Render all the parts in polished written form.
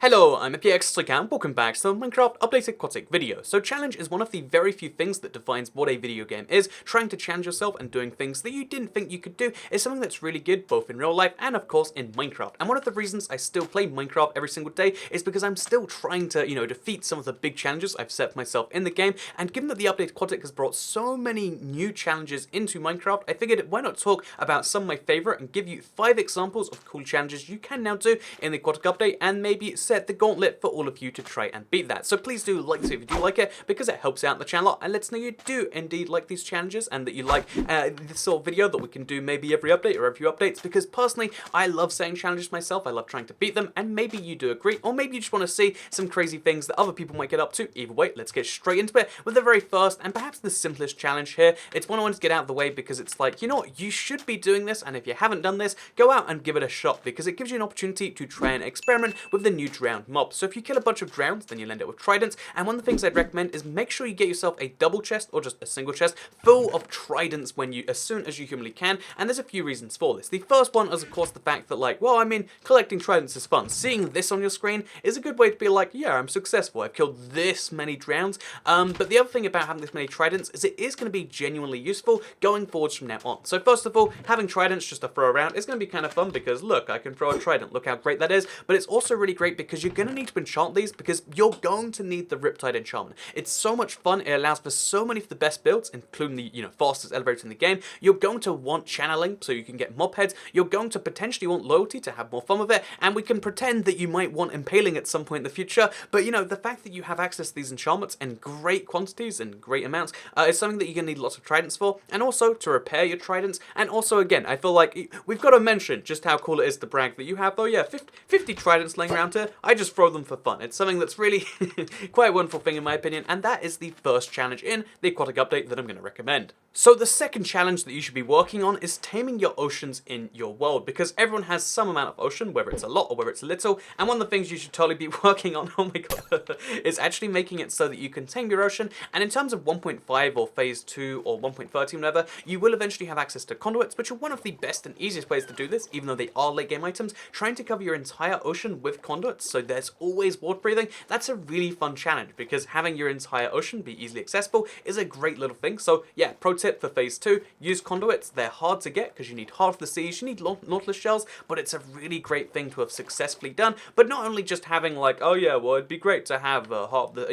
Hello, I'm Aquatic, welcome back to the Minecraft Updated Aquatic video. So challenge is one of the very few things that defines what a video game is. Trying to challenge yourself and doing things that you didn't think you could do is something that's really good both in real life and of course in Minecraft. And one of the reasons I still play Minecraft every single day is because I'm still trying to, defeat some of the big challenges I've set for myself in the game. And given that the Updated Aquatic has brought so many new challenges into Minecraft, I figured why not talk about some of my favorite and give you 5 examples of cool challenges you can now do in the Aquatic update and maybe set the gauntlet for all of you to try and beat that. So please do like this if you do like it, because it helps out the channel and lets know you do indeed like these challenges and that you like this sort of video that we can do maybe every update or every few updates, because personally I love setting challenges myself. I love trying to beat them, and maybe you do agree, or maybe you just want to see some crazy things that other people might get up to. Either way, let's get straight into it with the very first and perhaps the simplest challenge here. It's one I wanted to get out of the way because it's like, you know what, you should be doing this, and if you haven't done this, go out and give it a shot, because it gives you an opportunity to try and experiment with the new drowned mob. So if you kill a bunch of drowns, then you'll end up with tridents, and one of the things I'd recommend is make sure you get yourself a double chest or just a single chest full of tridents as soon as you humanly can, and there's a few reasons for this. The first one is of course the fact that, like, well, I mean, collecting tridents is fun. Seeing this on your screen is a good way to be like, yeah, I'm successful, I've killed this many drowns. But the other thing about having this many tridents is it is going to be genuinely useful going forwards from now on. So first of all, having tridents just to throw around is going to be kind of fun because look, I can throw a trident, look how great that is. But it's also really great because you're going to need to enchant these, because you're going to need the Riptide enchantment. It's so much fun, it allows for so many of the best builds, including the fastest elevator in the game. You're going to want channeling so you can get mob heads, you're going to potentially want loyalty to have more fun with it, and we can pretend that you might want impaling at some point in the future, but the fact that you have access to these enchantments in great quantities and great amounts is something that you're going to need lots of tridents for, and also to repair your tridents. And also, again, I feel like we've got to mention just how cool it is to brag that you have, 50 tridents laying around here. I just throw them for fun. It's something that's really quite a wonderful thing in my opinion, and that is the first challenge in the Aquatic update that I'm going to recommend. So the second challenge that you should be working on is taming your oceans in your world, because everyone has some amount of ocean, whether it's a lot or whether it's a little, and one of the things you should totally be working on, oh my god, is actually making it so that you can tame your ocean. And in terms of 1.5 or phase 2 or 1.13, whatever, you will eventually have access to conduits, which are one of the best and easiest ways to do this, even though they are late game items. Trying to cover your entire ocean with conduits, so there's always water breathing, that's a really fun challenge, because having your entire ocean be easily accessible is a great little thing. So yeah, pro tip for phase 2, use conduits. They're hard to get because you need half the seas, you need nautilus shells, but it's a really great thing to have successfully done. But not only just having like, oh yeah, well it'd be great to have half the,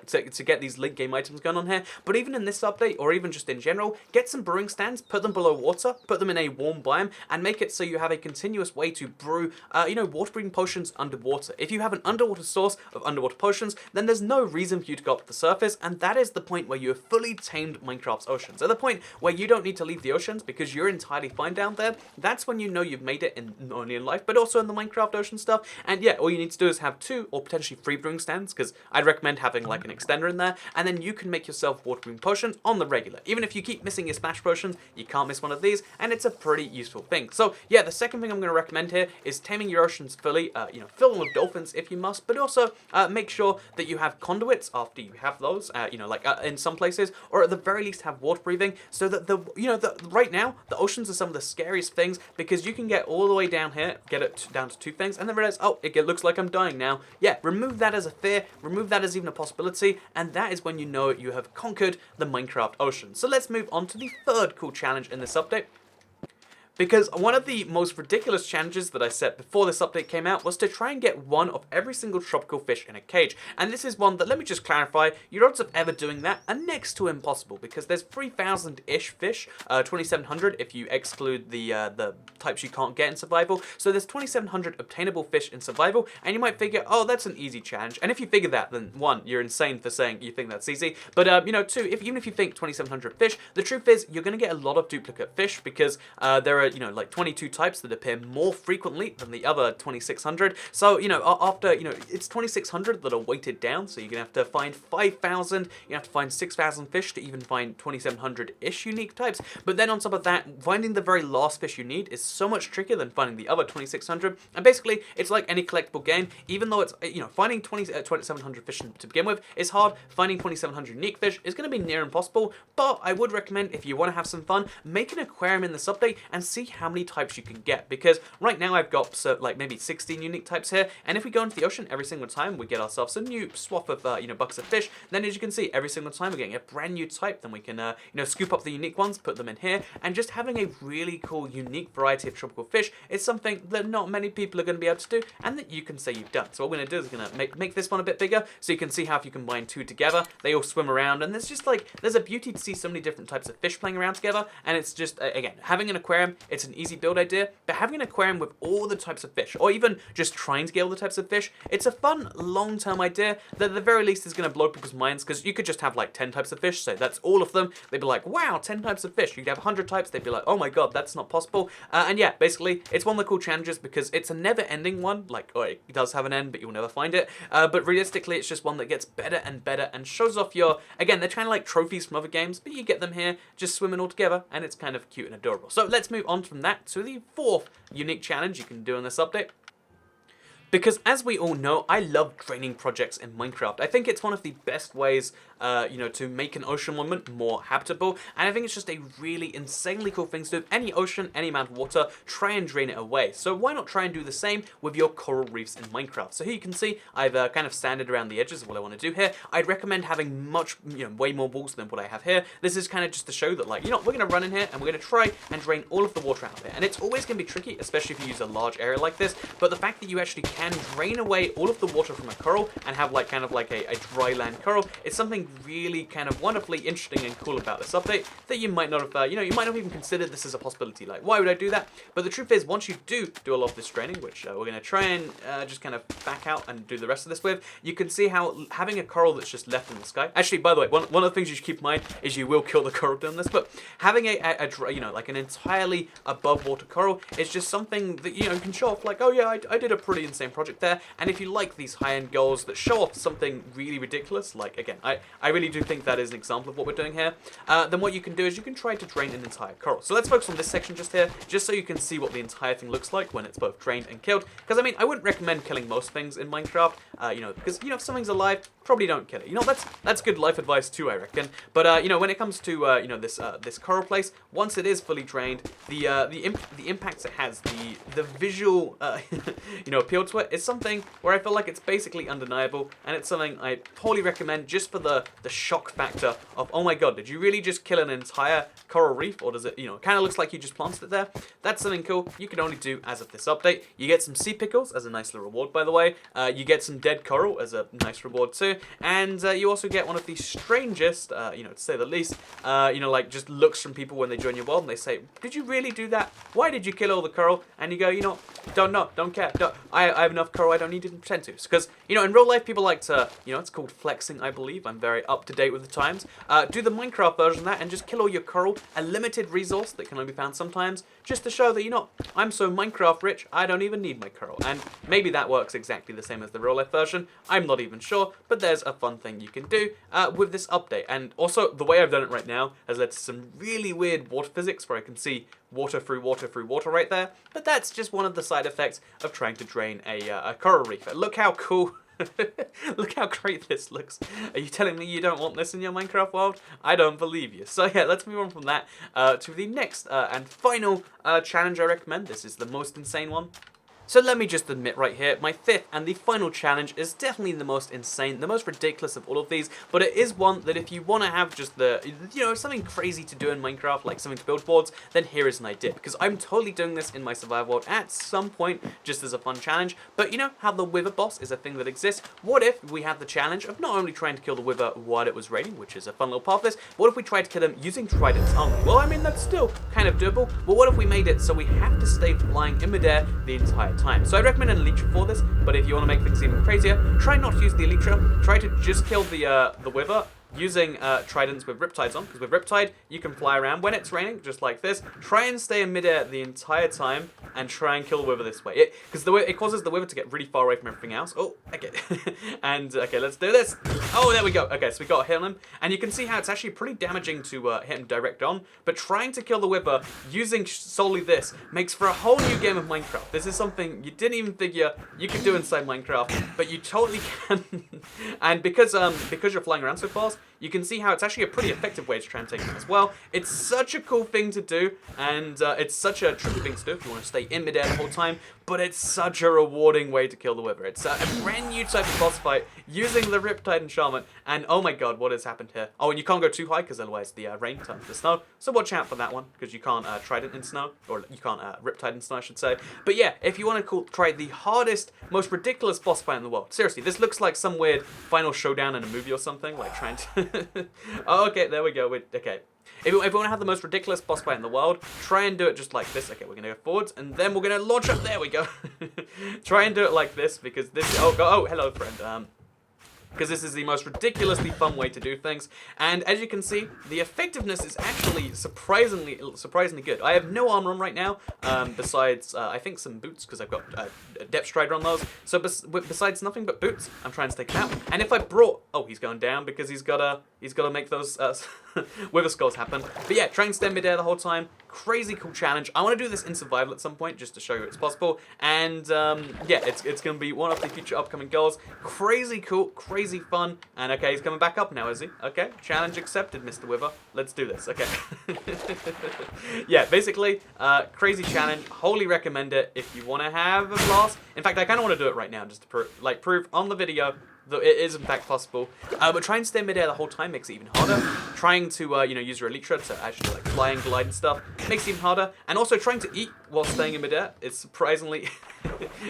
to get these late game items going on here, but even in this update, or even just in general, get some brewing stands, put them below water, put them in a warm biome, and make it so you have a continuous way to brew, water breathing potions underwater. If you have an underwater source of underwater potions, then there's no reason for you to go up to the surface, and that is the point where you have fully tamed Minecraft's oceans. At the point where you don't need to leave the oceans because you're entirely fine down there, that's when you know you've made it not only in life, but also in the Minecraft ocean stuff. And yeah, all you need to do is have 2 or potentially 3 brewing stands, because I'd recommend having like an extender in there, and then you can make yourself water breathing potions on the regular. Even if you keep missing your smash potions, you can't miss one of these, and it's a pretty useful thing. So yeah, the second thing I'm going to recommend here is taming your oceans fully. Fill them with dolphins if you must, but also make sure that you have conduits after you have those, in some places, or at the very least have water breathing, so that right now the oceans are some of the scariest things, because you can get all the way down here, get it down to 2 things, and then realize, oh, it looks like I'm dying now. Yeah, remove that as a fear, remove that as even a possibility, and that is when you know you have conquered the Minecraft ocean. So let's move on to the third cool challenge in this update. Because one of the most ridiculous challenges that I set before this update came out was to try and get one of every single tropical fish in a cage. And this is one that, let me just clarify, your odds of ever doing that are next to impossible, because there's 3,000-ish fish, 2,700 if you exclude the types you can't get in survival. So there's 2,700 obtainable fish in survival, and you might figure, oh, that's an easy challenge. And if you figure that, then 1, you're insane for saying you think that's easy. But 2, even if you think 2,700 fish, the truth is you're going to get a lot of duplicate fish, because there are like 22 types that appear more frequently than the other 2,600. So, after, it's 2,600 that are weighted down, so you're going to have to find 5,000, you have to find 6,000 fish to even find 2,700-ish unique types. But then on top of that, finding the very last fish you need is so much trickier than finding the other 2,600. And basically, it's like any collectible game, even though it's, finding 2,700 fish to begin with is hard, finding 2,700 unique fish is going to be near impossible. But I would recommend, if you want to have some fun, make an aquarium in this update and see how many types you can get, because right now I've got like maybe 16 unique types here, and if we go into the ocean every single time, we get ourselves a new swath of buckets of fish. Then as you can see, every single time we're getting a brand new type. Then we can scoop up the unique ones, put them in here, and just having a really cool unique variety of tropical fish is something that not many people are going to be able to do, and that you can say you've done. So what we're going to do is we're going to make this one a bit bigger, so you can see how if you combine two together, they all swim around, and there's just like, there's a beauty to see so many different types of fish playing around together. And it's just, again, having an aquarium, it's an easy build idea, but having an aquarium with all the types of fish, or even just trying to get all the types of fish, it's a fun long-term idea that at the very least is going to blow people's minds, because you could just have like 10 types of fish, so that's all of them. They'd be like, wow, 10 types of fish. You could have 100 types, they'd be like, oh my god, that's not possible. And yeah, basically, it's one of the cool challenges because it's a never-ending one. Like, oh, it does have an end, but you'll never find it. But realistically, it's just one that gets better and better and shows off your, again, they're kind of like trophies from other games, but you get them here just swimming all together, and it's kind of cute and adorable. So let's move on from that to the fourth unique challenge you can do in this update. Because as we all know, I love draining projects in Minecraft. I think it's one of the best ways, to make an ocean environment more habitable, and I think it's just a really insanely cool thing to do. With any ocean, any amount of water, try and drain it away. So why not try and do the same with your coral reefs in Minecraft? So here you can see I've kind of sanded around the edges of what I want to do here. I'd recommend having way more walls than what I have here. This is kind of just to show that, like, we're going to run in here and we're going to try and drain all of the water out of it. And it's always going to be tricky, especially if you use a large area like this, but the fact that you actually can drain away all of the water from a coral and have like kind of like a dry land coral is something really kind of wonderfully interesting and cool about this update that you might not have, you might not have even considered this as a possibility. Like, why would I do that? But the truth is, once you do a lot of this draining, which we're going to try and just kind of back out and do the rest of this with, you can see how having a coral that's just left in the sky. Actually, by the way, one of the things you should keep in mind is you will kill the coral doing this, but having like an entirely above water coral is just something that you can show off, like, oh yeah, I did a pretty insane project there. And if you like these high-end goals that show off something really ridiculous, like, again, I really do think that is an example of what we're doing here, then what you can do is you can try to drain an entire coral. So let's focus on this section just here, just so you can see what the entire thing looks like when it's both drained and killed. Because, I mean, I wouldn't recommend killing most things in Minecraft, because, if something's alive, probably don't kill it. That's good life advice too, I reckon. But, when it comes to, this coral place, once it is fully drained, the impacts it has, the visual, appeal to it is something where I feel like it's basically undeniable, and it's something I wholly recommend just for the shock factor of, oh my god, did you really just kill an entire coral reef, or does it, kind of looks like you just planted it there? That's something cool you can only do as of this update. You get some sea pickles as a nice little reward, by the way. You get some dead coral as a nice reward too, and you also get one of the strangest, to say the least, like just looks from people when they join your world, and they say, did you really do that? Why did you kill all the coral? And you go, don't know, don't care. I have enough coral, I don't need to pretend to. Because, in real life, people like to, it's called flexing, I believe. I'm very up to date with the times. Do the Minecraft version of that and just kill all your coral, a limited resource that can only be found sometimes, just to show that, I'm so Minecraft rich, I don't even need my coral. And maybe that works exactly the same as the real life version. I'm not even sure, but there's a fun thing you can do with this update. And also, the way I've done it right now has led to some really weird water physics where I can see water through water through water right there. But that's just one of the side effects of trying to drain a coral reef. Look how cool. Look how great this looks. Are you telling me you don't want this in your Minecraft world? I don't believe you. So yeah, let's move on from that to the next and final challenge I recommend. This is the most insane one. So let me just admit right here, my fifth and the final challenge is definitely the most insane, the most ridiculous of all of these, but it is one that if you want to have just the, something crazy to do in Minecraft, like something to build boards, then here is an idea, because I'm totally doing this in my survival world at some point, just as a fun challenge. But how the wither boss is a thing that exists. What if we had the challenge of not only trying to kill the wither while it was raining, which is a fun little part of this, what if we tried to kill him using tridents only? Well, I mean, that's still kind of doable, but what if we made it so we have to stay flying in midair the entire time? So I recommend an elytra for this, but if you want to make things even crazier, try not to use the elytra. Try to just kill the wither using tridents with riptides on, because with riptide you can fly around when it's raining, just like this. Try and stay in midair the entire time and try and kill the wither this way. Because it causes the wither to get really far away from everything else. Oh, okay. And okay, let's do this. Oh, there we go. Okay, so we got to hit him, and you can see how it's actually pretty damaging to hit him direct on. But trying to kill the wither using solely this makes for a whole new game of Minecraft. This is something you didn't even figure you could do inside Minecraft, but you totally can. And because you're flying around so fast, you can see how it's actually a pretty effective way to try and take them as well. It's such a cool thing to do, and it's such a tricky thing to do if you want to stay in midair the whole time, but it's such a rewarding way to kill the Wither. It's a brand new type of boss fight using the Riptide Enchantment, and oh my god, what has happened here? Oh, and you can't go too high because otherwise the rain turns to snow, so watch out for that one, because you can't Trident in snow, or you can't Riptide in snow, I should say. But yeah, if you want to try the hardest, most ridiculous boss fight in the world, seriously, this looks like some weird final showdown in a movie or something, like trying to... Oh, okay, there we go. Okay. If you want to have the most ridiculous boss fight in the world, try and do it just like this. Okay, we're going to go forwards, and then we're going to launch up. There we go. Try and do it like this, because this... Oh, hello, friend. Because this is the most ridiculously fun way to do things, and as you can see, the effectiveness is actually surprisingly good. I have no armor on right now, besides I think some boots, because I've got a depth strider on those. So besides nothing but boots, I'm trying to take him out. And if I brought, oh, he's going down because he's gotta make those Wither Skulls happen. But yeah, try and stay midair the whole time. Crazy cool challenge. I want to do this in survival at some point just to show you it's possible. And yeah, it's going to be one of the future upcoming goals. Crazy cool, crazy fun. And okay, he's coming back up now, is he? Okay, challenge accepted, Mr. Wither. Let's do this. Okay. Yeah, basically, crazy challenge. Wholly recommend it if you want to have a blast. In fact, I kind of want to do it right now just to prove on the video that it is in fact possible. But trying to stay midair the whole time makes it even harder. Trying to use your elytra to actually like fly and glide and stuff makes it even harder. And also trying to eat while staying in midair is surprisingly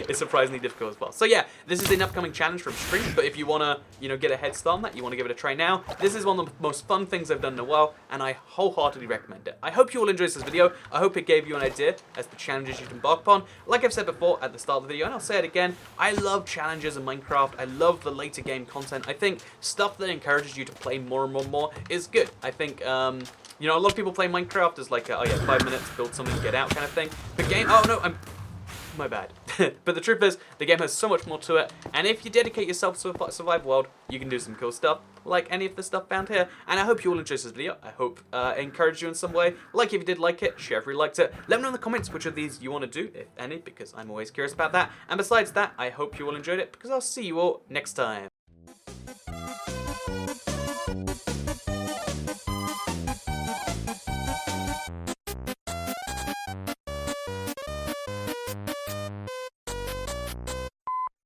difficult as well. So yeah, this is an upcoming challenge from stream. But if you wanna get a head start on that, you wanna give it a try now, this is one of the most fun things I've done in a while, and I wholeheartedly recommend it. I hope you all enjoyed this video. I hope it gave you an idea as to challenges you can embark upon. Like I've said before at the start of the video, and I'll say it again, I love challenges in Minecraft. I love the later game content. I think stuff that encourages you to play more and more is good. I think, a lot of people play Minecraft as like, oh yeah, 5 minutes, build something, get out kind of thing. The game, oh no, my bad. But the truth is, the game has so much more to it, and if you dedicate yourself to a survival world, you can do some cool stuff, like any of the stuff found here. And I hope you all enjoyed this video. I hope it encouraged you in some way. Like if you did like it, share if you liked it. Let me know in the comments which of these you want to do, if any, because I'm always curious about that. And besides that, I hope you all enjoyed it, because I'll see you all next time.